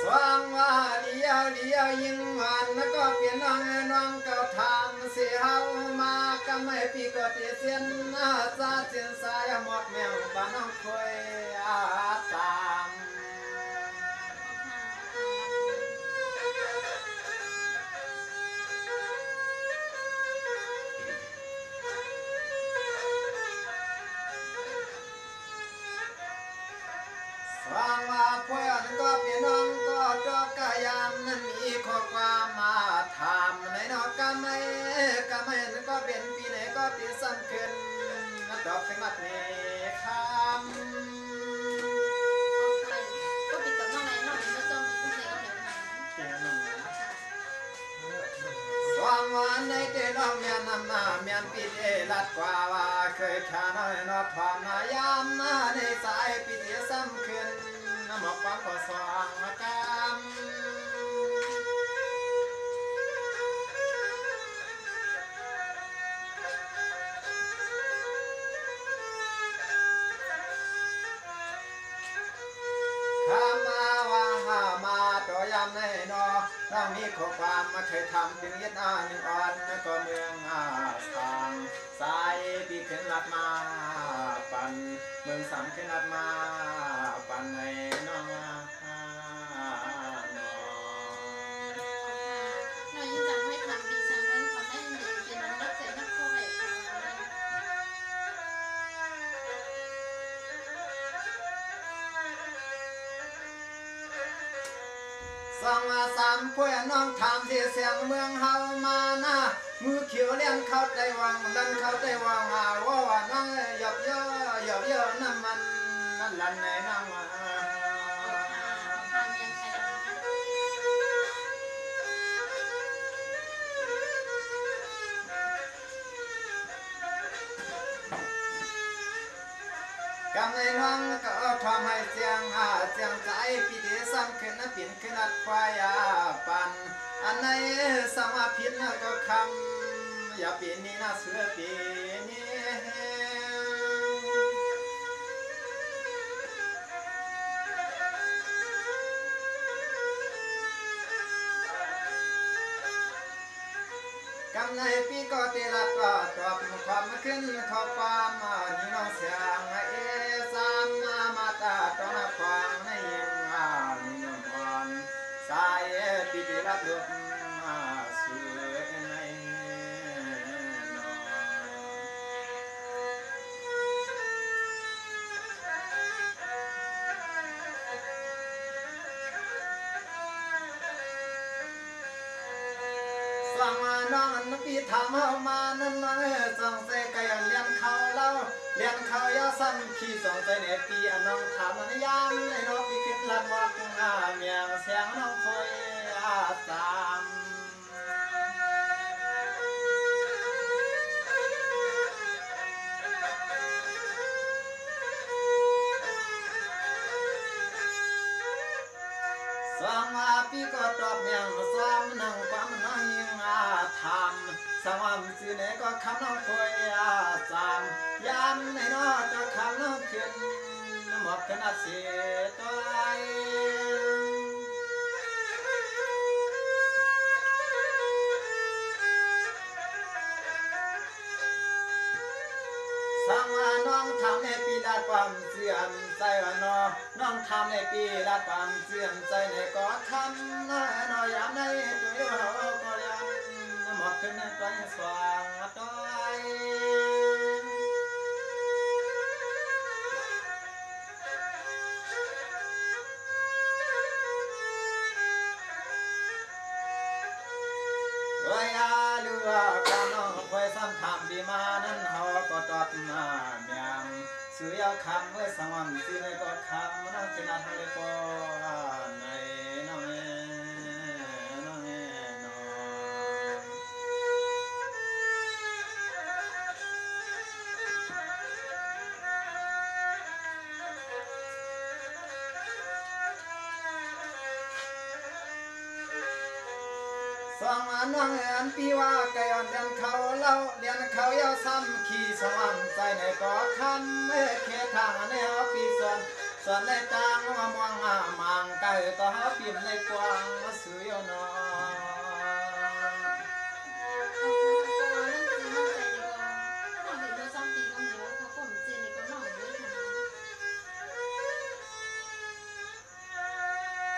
สว่างว่าเดียวเดียวยิ่งหวานแล้วก็เปลี่ยนน้องน้องก็ทำเสียเฮามาก็ไม่ปีก็ตีเสียนซาเสียนสายหมดแมวบ้านน้องคอยตามฟังว่าเพื่อนก็พี่น้องก็จอกกายามนั้นมีข้อความมาถามในนอกกันไม่ก็ไม่ก็เป็นปีไหนก็ตีซ้ำขึ้นดอกเป็นมัดเมฆก็ปิดกับน้องไหนน้องไม่จมอีกคนไหนก็เดี๋ยวหาสว่างวันในเดน้องเมียนนำมาเมียนปีเดลัดกว่าว่าเคยขาน้อยนอทอมนายามในสายปีเดซ้ำขึ้นหมอกความก็สว่างกามข้ามาว่าหามาตัวยามในนอน้องมีข้อความมาเคยทำถึงยึดหนึ่งอ่อนก็เมืองสางสายปีขึ้นลัดมาปั่นเมืองสามขึ้นลัดมาปั่นในน้องน้อยยิ่งจังให้ทำปีช้างเมืองเขาได้เด็กเป็นน้องรักเสียนักเข้าไปสองสามพวกน้องทำที่เสียงเมืองเฮามานะมือเขียวเลี้ยนเขาได้วังลันเขาได้วังว่าน้องหยอบเยอะหยอบเยอะน้ำมันนั่นลันในน้ำมันกำในน้องก็ทำให้เสียงเสียงใจปีเดียซ้ำขึ้นนะเปลี่ยนขึ้นนัดควายปันอันไหนสมาพิษก็คำอย่าเปลี่ยนนี่นะเสือเปลี่ยนนี่กำในปีก็ตีลัดก็ตอบความขึ้นข้อความนี่น้องเสียงสามมาตาตอนฟังในยิงนี่น้องอ่อนสายปีตีลัดลุกสวยในฟังมาน้องนักปีทำเอามานั่นน้องส่งเสกยังเลี้ยนเขาเล่าเลี้ยนเขายาซ้ำขี้ส่งใจในปีอันน้องทำมันยามในน้องปีคิดลัดบอกเมียงเสียงน้องคอยตามสองปีก็ตอบเมียงซ้ำนั่งความน้องยิงทำสว่างสื่อไหนก็คำน้องคอยสามยามในน้องจะคำน้องขึ้นหมดขนาดเสียตัวสังว่าน้องทำในปีละความเสื่อมใจว่าน้องทำในปีละความเสื่อมใจในก็คำน้อยยามในตัวเราก็ยันหมดขึ้นในตัวสว่างตัวลูกก็น้องคอยซ้ำทำดีมานั้นเขาก็ตอบมาเมียงซื้อยาคำเมื่อสวรรค์ซื้อในก็คำน้องจะนั่งเลยก็ในน้องน้องน้องสองน้องอันปีว่าไก่อ่อนเลี้ยนเขาเล่าเลี้ยนเขายาซ้ำขี่สวรรค์ใจในก็คำเขตทางในเอาปีส่วนในกลางมามองมังกะ ต่อปิ่มในกวางมาซื้อยนอ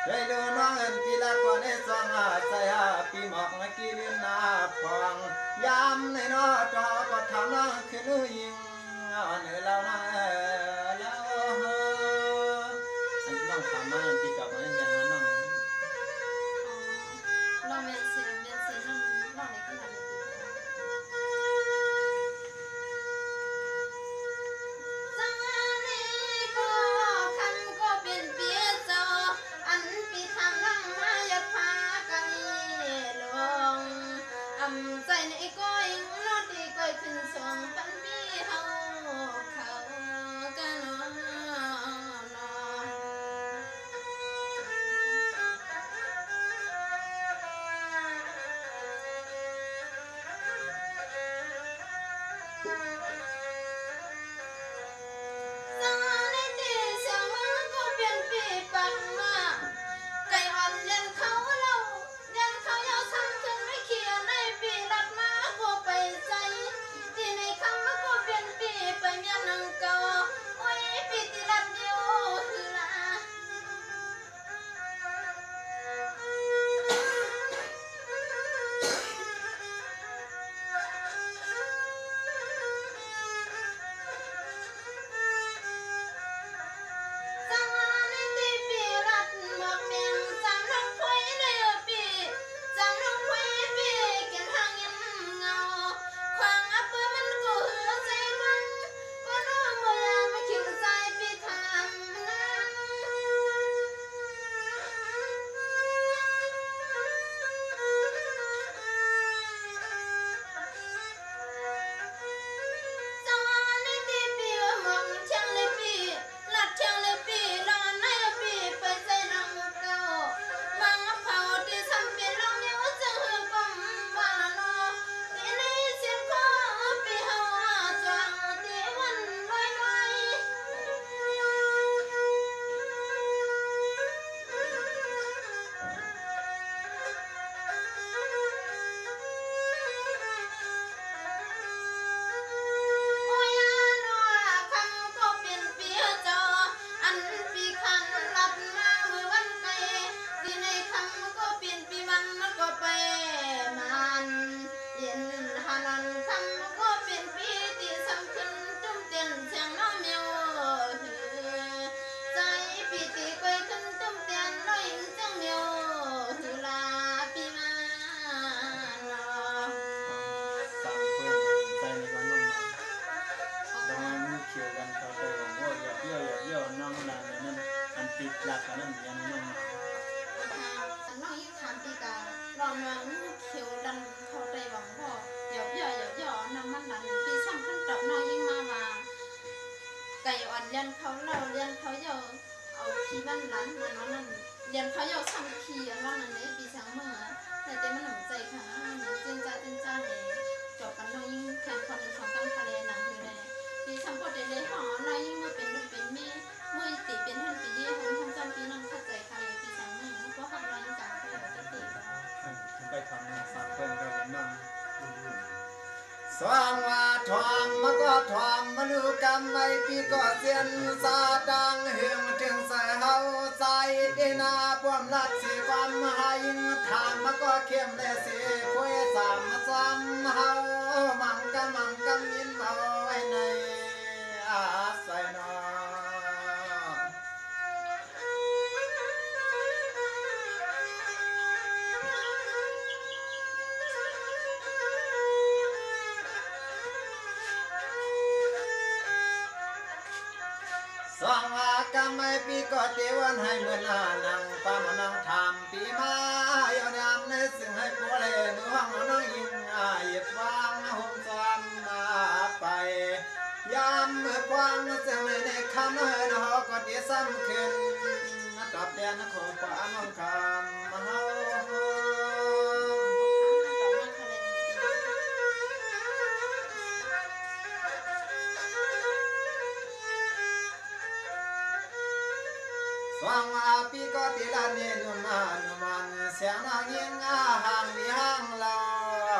ได้ดูน้องเอินปีละก่อนในสองใจปีหมอกมากีลินนาพองยามในนอจอก็ทำน้องขึ้นยิงเหนือแล้วนะแล้วอันน้องทำมาปีกับมันยังน้องเราเมียนเสียนั่นเราในขนาดนี้จังนี้ก็คำก็เป็นเปียจออันปีทำนั่งมาอยากพากันลงใจในก้อยนอดีก้อยขึ้นสองปันปีเฮาเขากันนอนติดหลักนั้นยังน้องยิ่งถามปีกาลองมาเขียวดันเขาใจหวังพ่อเดี๋ยวน้ำมันดันปีช่างขึ้นตับน้องยิ่งมาไก่อ่อนเลี้ยนเขาเราเลี้ยนเขาเยาเอาขี้บ้านหลานมันนั่นเลี้ยนเขาเยาช่างขี้อันว่านั่นเลยปีช่างเมื่อแต่เต็มมันหนุ่มใจค่ะเจนจ้าเลยจบกันน้องยิ่งแข่งคนในของตั้งทะเลหนังอยู่เลยปีช่างพอได้เลยหอน้อยยิ่งมือเป็นลูกเป็นแม่มือตีเป็นหุ่นปีเยี่ยมทำจำปีน้องเข้าใจค่ะเลยปีช่างเมื่อเพราะขับน้อยยิ่งจังก็เลยจะตีก็ไปทำสามเพื่อนก็เป็นน้องสว่างว่าทองมันก็ทองมาลูกกำไว้ปีก็เสียนซาดังเฮืองถึงใส่เฮาใส่ดีนาพวมรัดสีความหายิงทางมันก็เข้มเลยสีคุยสามมาซ้ำเฮามังกำยินเมาไว้ในอาศัยนอสองว่ากำไม่ปีก็เทวันให้เมื่อนานังป้ามานังทำปีมาเยาวยามในสิ่งให้ผัวเลมือห้องน้องยิงหยิบวางห่มซ้อมมาไปยามเมื่อกวางเสียงในคำน้อยนอก็ดีซ้ำขึ้นตอบแทนของป้าน้องคำมาเฮาส สว่างมาปีก็ตีละเนนุมานุมันเสียงนางยิงห่างมีห่างเรา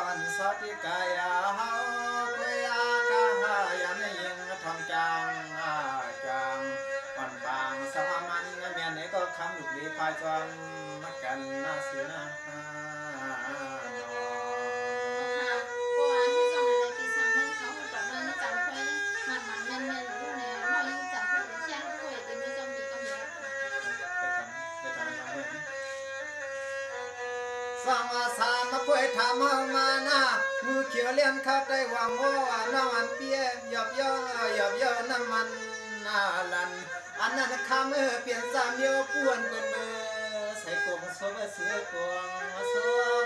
อันสติกายาเฮาเกียกะหายันยิงทองจางจังวันบางสวามันเมียนนี่ก็คำลูกดีพายจวนมากันน่าสินะเพราะว่าที่จงอะไรปีสังเมืองเขาต่อเนื่องนี่จังค่อยมันแม่นรู้แนวเรายิ่งจังค่อยเชี่ยงค่อยแต่ไม่จงมีก็มีได้ทำน้องเว้ยสร้างว่าสามมาป่วยทำเอามาหน้ามือเขียวเลี้ยงเข้าได้หวังว่าน้ำมันเปียหยอบย่อน้ำมันลันอันนั้นข้ามือเปลี่ยนสามเดียวป้วนเป็นเบอร์ใส่กวงซบเสือกวงซบ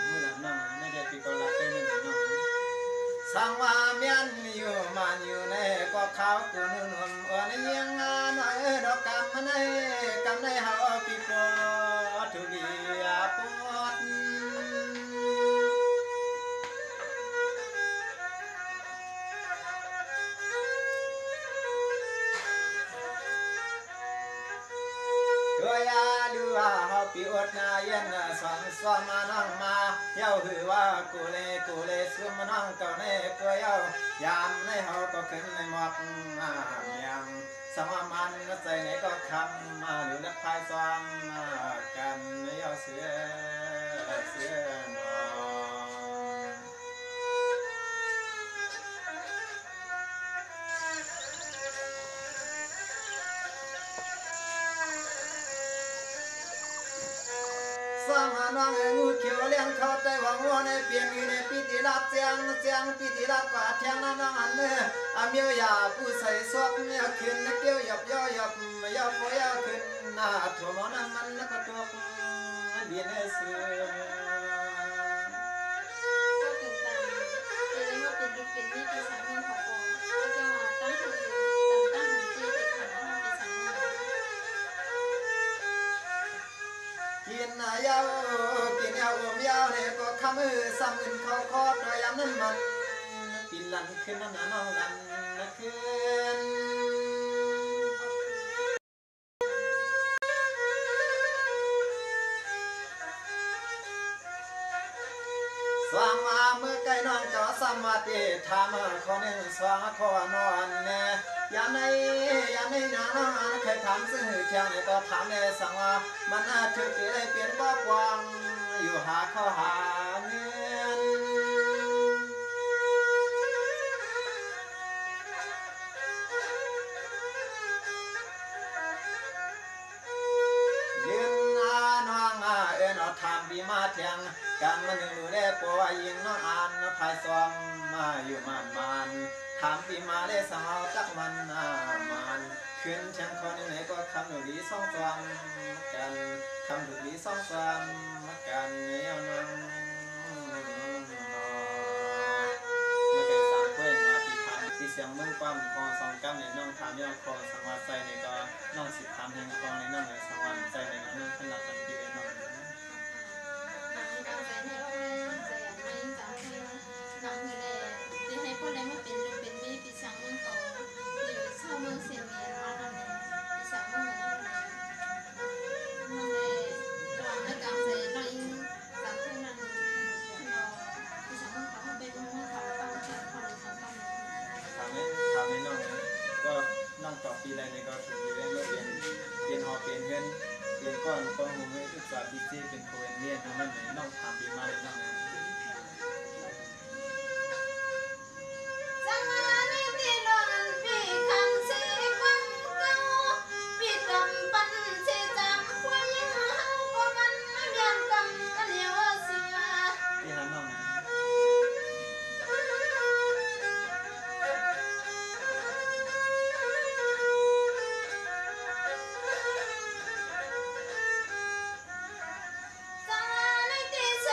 มือหลังน้องไม่ได้ปีกอลักได้หนึ่งน้องสังว่าเมียนอยู่มันอยู่ในก็เขากูนุ่มวันยังงานน้อยดอกกำมันกำในเฮาปีปอทุลีปอดตัวยาดูว่าเฮาปีอดนาเย็นสอนสอนมาน้องมาเย้าหือว่ากูเลซุมมาน้องเก่าในตัวยายามในเฮาก็ขึ้นในหมอกเมียงสมมันใส่ไหนก็คำหรือนักพายซ้อมกันเย้าเสือนสร้างน้องงูเขียวเลี้ยงเขาใจหวังว่าในเปลี่ยนอยู่ในปีติรัดเสียงปีติรัดกว่าเทียงน้องอันเนื้อเมียวยาผู้ใส่ซอกเมียขึ้นนักเกี่ยวหยับพอยาขึ้นหน้าถั่วมันมันนักตัวเบียนเสือก็ตื่นตาแต่เลยว่าเป็นนี่ปีสังเมืองของปอก็จะว่าตั้งคือตั้งหันจีติดขันห้องปีสังเมืองกินยาวกินยาวเนี่ยก็ขมือซ้ำเงินเขาคอดยามนั้นมันปีลันขึ้นน้องลันขึ้นสว่างมาเมื่อไก่น้องจอสามารถทำข้อหนึ่งสว่างข้อนอนแน่ยามในน้องเคยถามซึ่งเที่ยงในก็ถามในสังว่ามันถึงปีได้เปลี่ยนบ่กวางอยู่หาเข้าหาเงินยืนน้องทำบีมาเทียงการมันหนึ่งดูได้ปัวยิงน้องอ่านภายซองมาอยู่มันถามปีมาได้สาวจักมันมันขึ้นเชียงคนไหนก็คำหนูดีซ่องจวงกันคำหนูดีซ่องจวงกันเนี่ยน้องเมื่อไก่สามเพื่อนมาปีทานปีเสียงมึงความคอสองกำในน้องถามย่องคอสังวาใจในก็น้องสิถามแห่งคอในน้องในสังวาใจในน้องขนาดตันปีน้องนั่งต่อปีไรในก็ถึงเรื่องเปลี่ยนหอเปลี่ยนเงินเปลี่ยนก้อนหูเงินศึกษาดีเจเป็นโคเอนเนียนนั่นไหนน้องถามปีมาเลยน้องส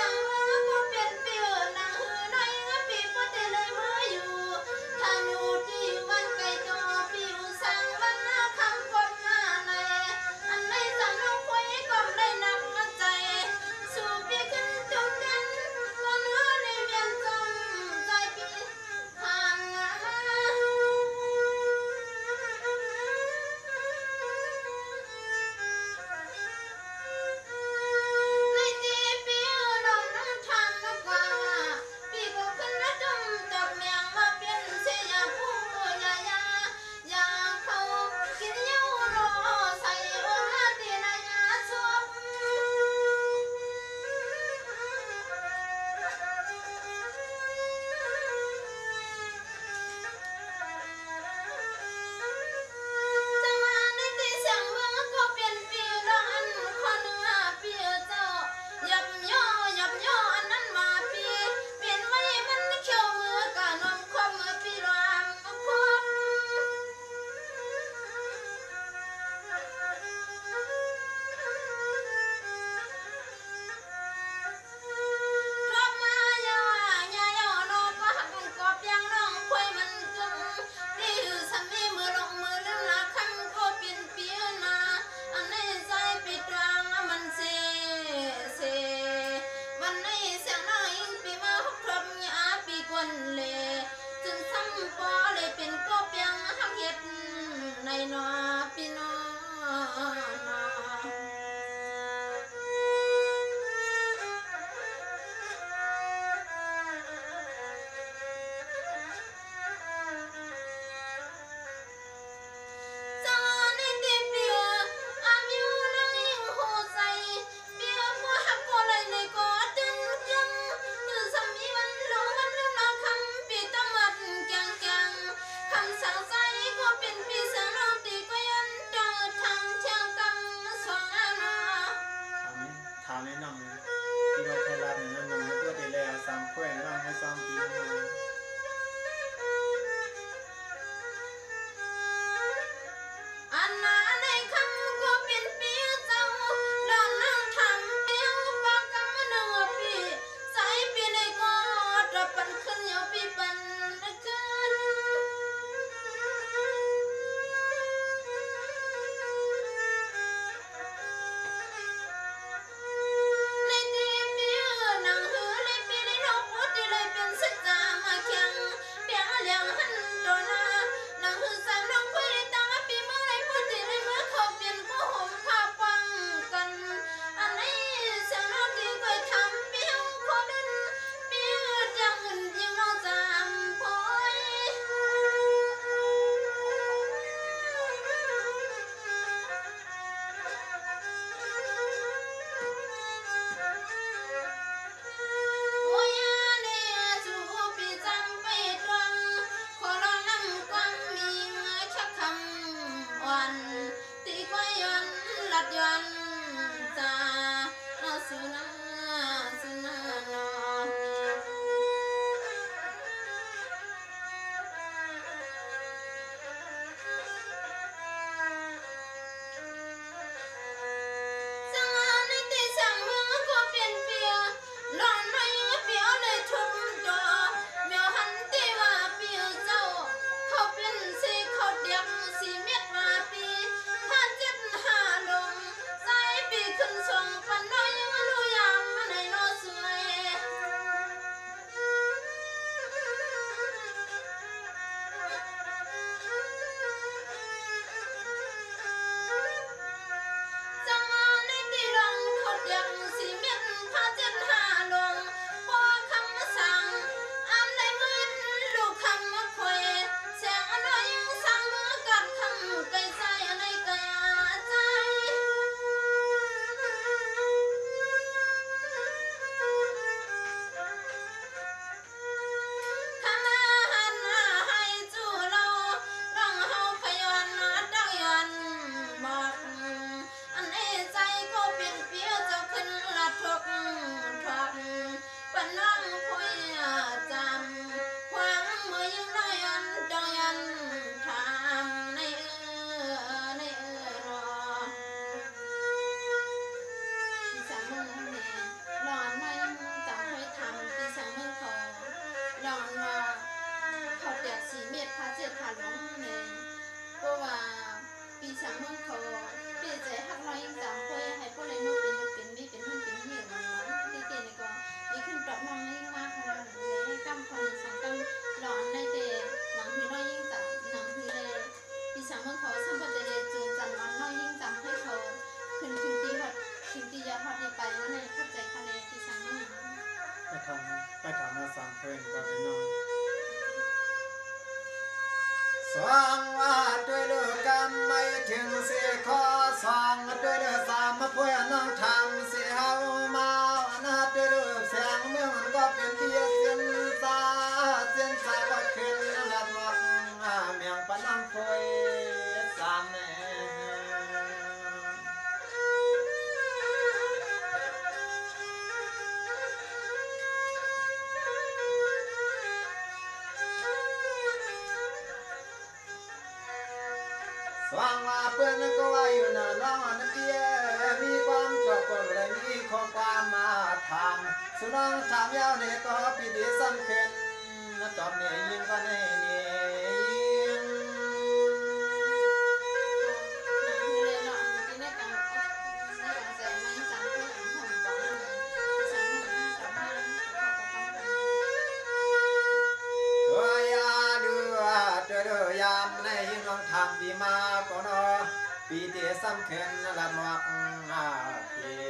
สามเพื่อนก็เป็นน้องสว่างว่าด้วยเลือกำไม่ถึงเสียข้อสองด้วยเลือสามเพื่อนน้องทำเสียเฮามานาด้วยเลือเสียงเมืองมันก็เป็นเพียเสียนตาเสียนสาก็ขึ้นละหมอกเมียงปนังคอยสามแน่สว่างว่าเพื่อนก็ว่าอยู่น่ะน้องนักเรียนมีความจบก็เลยมีข้อความมาถามสุน้องถามยาวเนี่ยก็พี่ดีสำคัญตอบเนี่ยยิงก็แน่เนี่ยยิงก็อย่าดูเดือยามในยิงน้องทำดีมาก็นอปีเดียสำคัญละหมอกพี่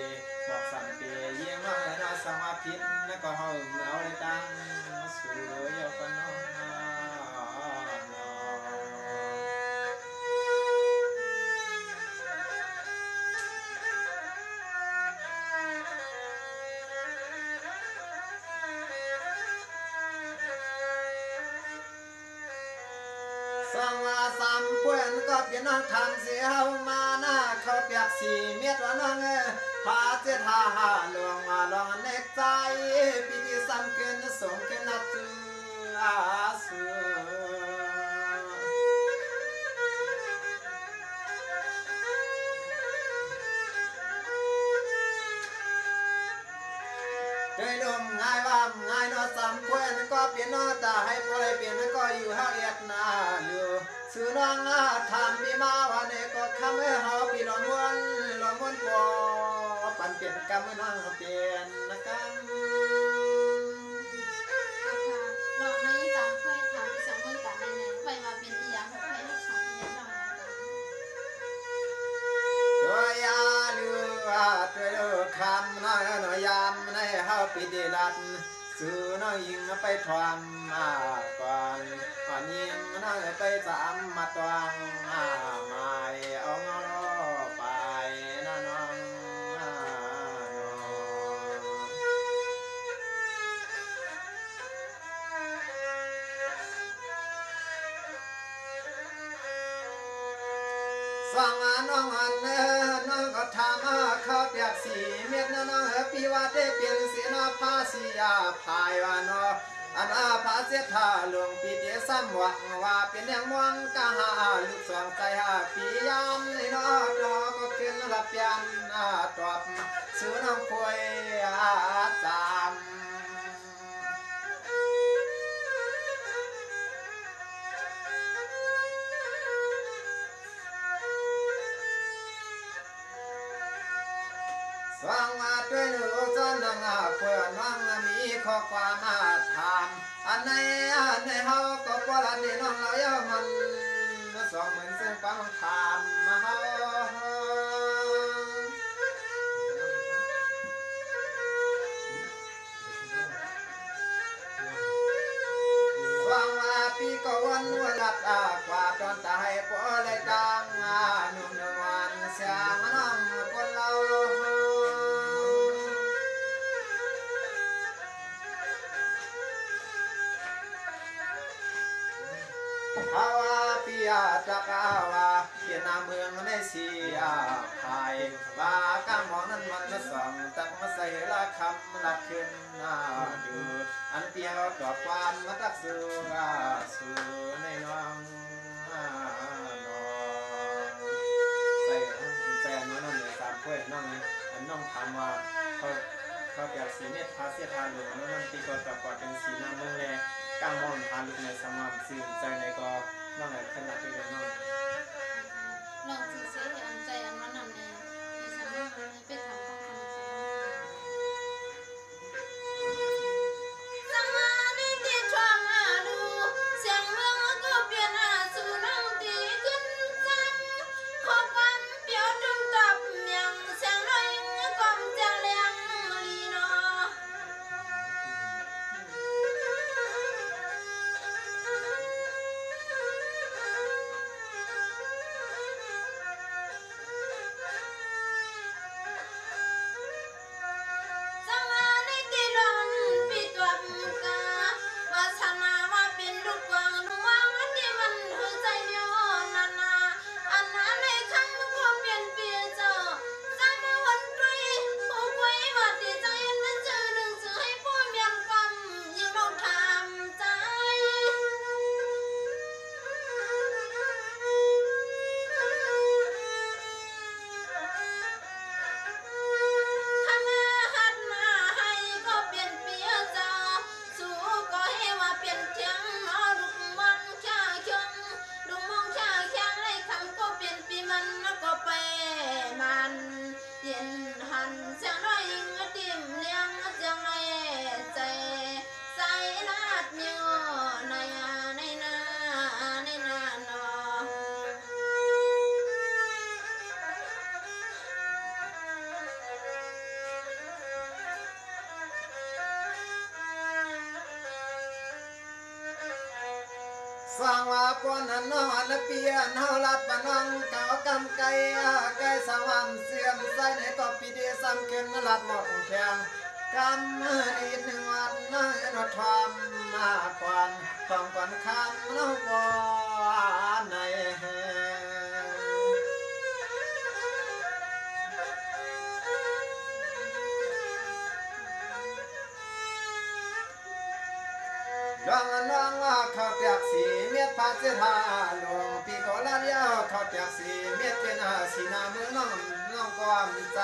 บอกสัมเปียยิงน้องน้องสมาพิษแล้วก็เฮาเอาเลยตั้งสู่ยาวก็นอสังว่าสามเพื่อนก็เป็นน้องทำเสียเฮามาหน้าเขาเปียกสีเม็ดว่าน้องพาเจ็ดหาลวงมาลองเน็กใจปีที่สำคัญส่งขึ้นนัดจือสูได้ลมง่ายว่าง่ายนอสามเพื่อนก็เปลี่ยนนอตาให้พอได้เปลี่ยนก็อยู่เฮาเอ็ดนาอยู่สื่อน้องทำปีมาวันนี้ก็คำให้เฮาปีหลอนวนปอปันเปลี่ยนกรรมน้องเปลี่ยนนะกรรมเราในจำเคยถามที่สองมือกันในไปมาเป็นอียาของใครให้สองเย็นหน่อยด้วยยาลือด้วยเลือคำน้อยน้อยยามในเฮาปีดีลัดสื่อน้อยยิงไปทวามก่อนยิงน้อยไปสามมาตวงไม่เอาเงาไปน้องฟังน้องน้องก็ทำเขาเปียกสีเม็ดน้องปีว่าได้เปลี่ยนเสียนาภาษียาพายว่าน้องอันภาเสียท่าหลวงปีเดียซ้ำหวังว่าเป็นอย่างมวงกะหาลูกสองใจปียามในน้องดอกก็ขึ้นละเปียนตอบซื้อน้องคุยจามฟังมาด้วยหนูจนน้องเพื่อนน้องมีข้อความมาถามอันในเฮาก็ปละนี่น้องเราเยามัน20,000ซึ่งปังถามมาเฮาฟังมาปีก็วันลัดกว่าตอนตายพอเลยดังนุ่มนวลเสียงน้องคนเราภาวะปิยาจักรวาเพียนาเมืองในเสียภายว่ากำมองนั้นมันมาส่องตักมาใส่ละคำลัดขึ้นดูอันเปียวดอกความมาตักสู่ในน้องใส่น้องนั่นเลยสามเพื่อนน้องนี่อันน้องถามว่าเขาอยากสีเม็ดพาเสียทาหลวงนั่นตีก็ตอบก่อนเป็นสีน้ำเมืองแลกางมองทาลุกในสมามสื่อใจในก็น้องไหนขนาดที่เดินน้องลองสื่อเสียอันใจอันนั้นนั่นเองในสมองไปทำต้องการสังหารในที่ช่วงดูเสียงเมืองก็เปลี่ยนสู่น้องตีขึ้นจังขอความเปียวจงตับเมียงเสียงน้อยกลมจะเลี้ยงลีนอ สร้างว่าปนนอนเปียนเฮาลัดปะน้องเก่ากำไก่ไก่สวรรค์เสื่อมใส่ในก็ปีเดีซ้ำขึ้นลัดหมดแข็งกำอีกหนึ่งวันน้อยนทอมมาก่อนต้องก่อนคำน้องบ่ในแหดวงน้องว่าเขาเปียกสีเม็ดพาเจธาหลวงปีโกลาเดียวเขาเปียกสีเม็ดเป็นสีนาเมืองน้องความใจ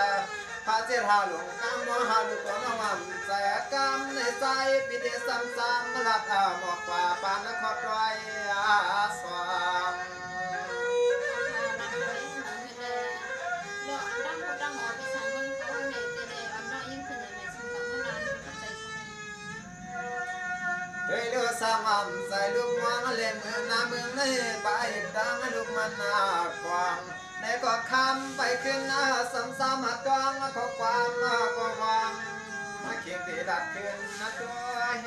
พาเจธาหลวงกำมหาลูกน้องความใจกำในใจปีเดซ้ำๆลัดหมอกว่าปานนครร้อยสวงเฮ้ยเลือสามอันใส่ลูกมองเล่นมือหน้าเมืองในไปดังลูกมันหน้ากวางในก็คำไปขึ้นหน้าซ้ำๆหัดกวางขอความก็วางมาเขียนตีดัดขึ้นนะตัวเฮ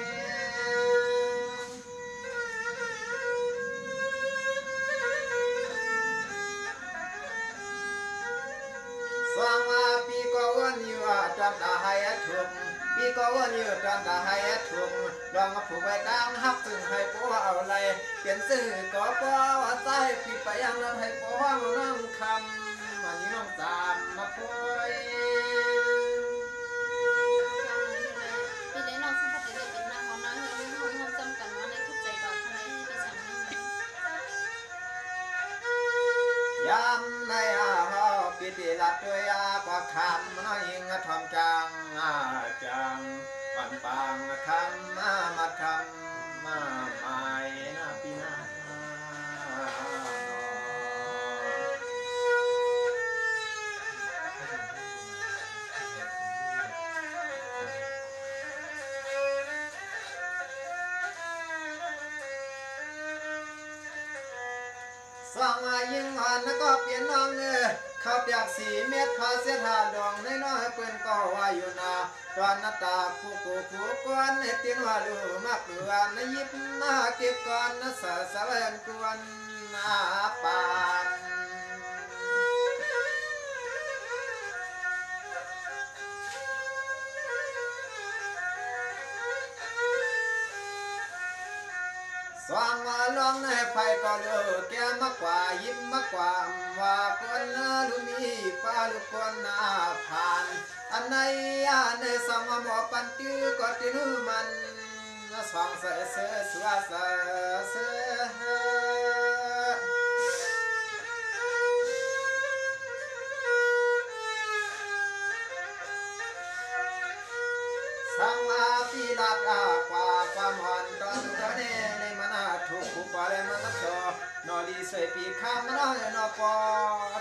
สว่างว่าปีก็วันอยู่จำตาให้ถูกปีก็วันอยู่จำตาให้ถูกลองมาผูกไว้ดังฮับซึ่งให้ปัวเอาไรเปลี่ยนสื่อก็ปัวว่าใจปีไปยังนั้นให้ปัวน้องคำวันนี้น้องตามมาป่วยยามในหอปิติลัดตัวยากว่าคำน้อยยิงทอมจังจังปันปังคำมาคำมาหมายนาปีนาสองยิงอ่อนก็เปลี่ยนน้องเขาเปียกสีเม็ดพาเสียทาดองในน้อยเปิ้นก็ว่าอยู่นาตอนนาตาผู้กวนในตีนว่าลูมากเดือนในยิบนาเก็บก่อนนะสะเวนกวนนาปานสว่างมาลองในไฟก็เลือแก้มากกว่ายิ้มมากกว่าว่าคนลูมีป้าลูกคนนาผ่านอันในในสมหมอปันตื้อก็ตินูมันสว่างเสือสวาเสือสังอาปีลาดกว่าความหอนตอนตัวเนเลยมันถูกผู้ปล่อยมันโตนอดีสวยปีข้ามมันนอปอ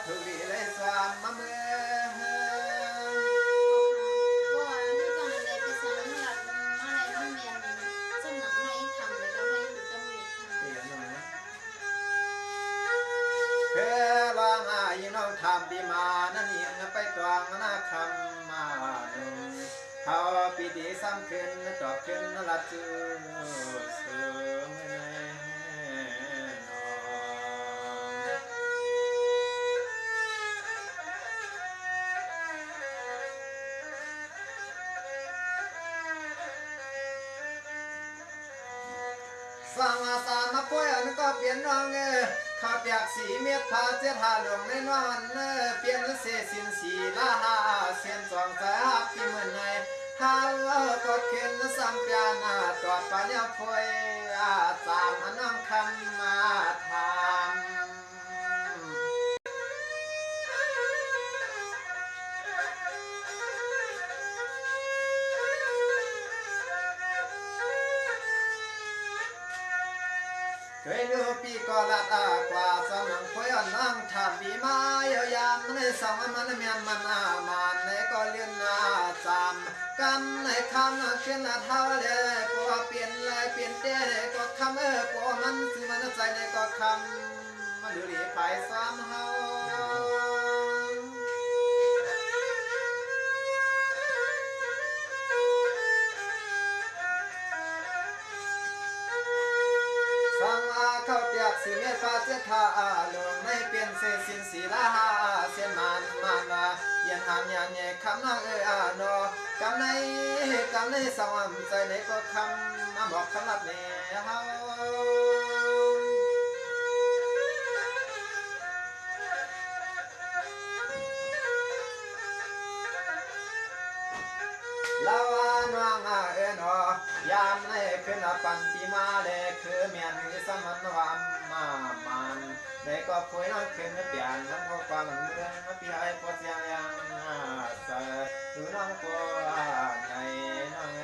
ถูกดีเลยสวามมาเมื่เพื่อลองยิงน้องทำปีมานั่นยิงไปตวงนาคำมาดุเขาปีดีซ้ำขึ้นตอบขึ้นละจูเสือไม่นฟังอาสามาป่วยอันก็เปลี่ยนน้องข้าเปียกสีเม็ดพาเจ้าหาหลวงในนอนเปลี่ยนเสียสินสีลาเสียนสองสาปีเมื่อไงหาก็เข็นสัมปยานาตอดปัญญาพวยตามน้องคำมาทำเคยดูปีก็ลัดกว่าสองนังพวยนั่งทำปีมายาวยามในสองมันเมียนมันมันในก็เลี้ยนจำกันในคำเขียนเท่าเลยปัวเปลี่ยนเลยเปลี่ยนเต้ก็คำปัวมันสิมันใจในก็คำมันดูดีไปซ้ำเฮาสังอา เข้าเตียกสีเมฟ้าเสียท่าหลวงในเปลี่ยนเสสินสีลาเสียนมันเย็นหามยานใหญ่คำน้องนอกำในสวรรค์ใจในก็คำมาบอกคำลับแนเฮาลาวานวงนอยามในขึ้นปันติมาเลคือเมียนคือสมันวามมามันในก็คุยน้องขึ้นเปลี่ยนน้ำพอความเมืองพี่ไอ้พอเสียงยังเสือดูน้องก็ในน้อง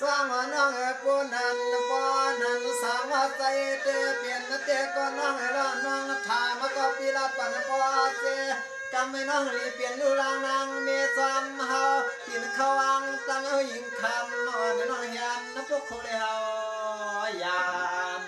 สร้างน้องปูนันปอนันสามว่าใจเตเปลี่ยนเตก็น้องร้อนน้องถามก็ปีละปันปอเจกำไม่น้องรีเปลี่ยนลูลางนางเมซอมเฮากินข้าววังตั้งเอาหญิงคำน้องเฮียนน้ำพวกเขาเลยเฮายาน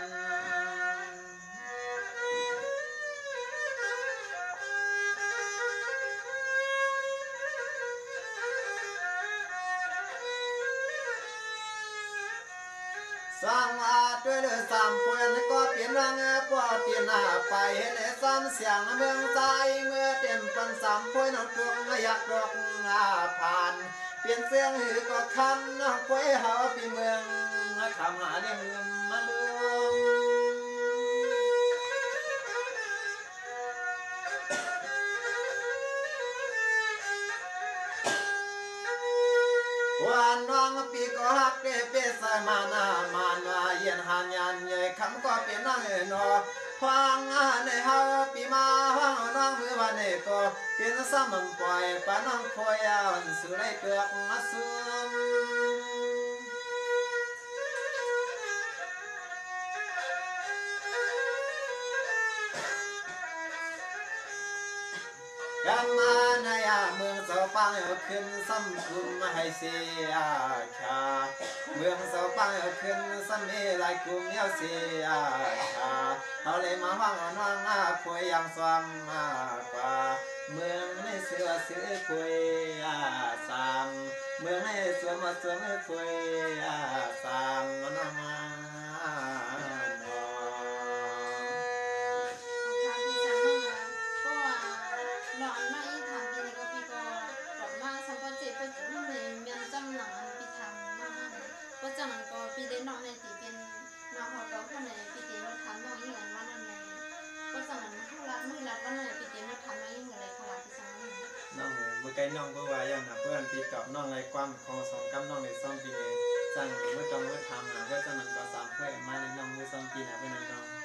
สร้างมาด้วยเดือสามเพื่อนก็เปลี่ยนรังปอเปลี่ยนไปเห็นซ้ำเสียงเมืองใจเมื่อเต็มปันสามเพื่อนน้องดวงอยากดอกผ่านเปลี่ยนเสียงหือก็คำน้องป่วยหาปีเมืองทำหาเลี้ยงลืมมาลวงวันน้องปีก็ฮักเดเปสมานามันว่าเย็นหันยันใหญ่คำก็เป็นนั่งนอฟังในเฮาปีมาฟังน้องมือวันนี้ก็เป็นซ้ำมันปล่อยปาน้องคอยเอาสุไรเปลือกมาซึมกันมาในเมืองเสาปังเอาขึ้นซ้ำคุมมาให้เสียชาเมืองเสาปังเอาขึ้นซ้ำมีหลายกลุ่มเยาเสียชาเอาเลยมาฟังน้องคุยอย่างซ้ำมากกว่าเมืองในเสือคุยสามเมืองในสวมคุยสามน้องจังนั้นก็ปีเดนน้องในตีเป็นน้องเขาก็คนในปีเดนมาทำน้องยิ่งอันวันนั้นเลยก็จังนั้นเขารัดมือรัดวันนั้นปีเดนมาทำน้องยิ่งอะไรเขารัดที่สังนั้นน้องเมื่อไกลน้องก็ว่าอย่างนะเพื่อนปีตอบน้องไรความคอสองกำน้องในซ่อมปีจังเมื่อจองเมื่อทำนะก็จังนั้นก็สามเพื่อนมาในน้องเมื่อซ่อมปีนะเพื่อนน้อง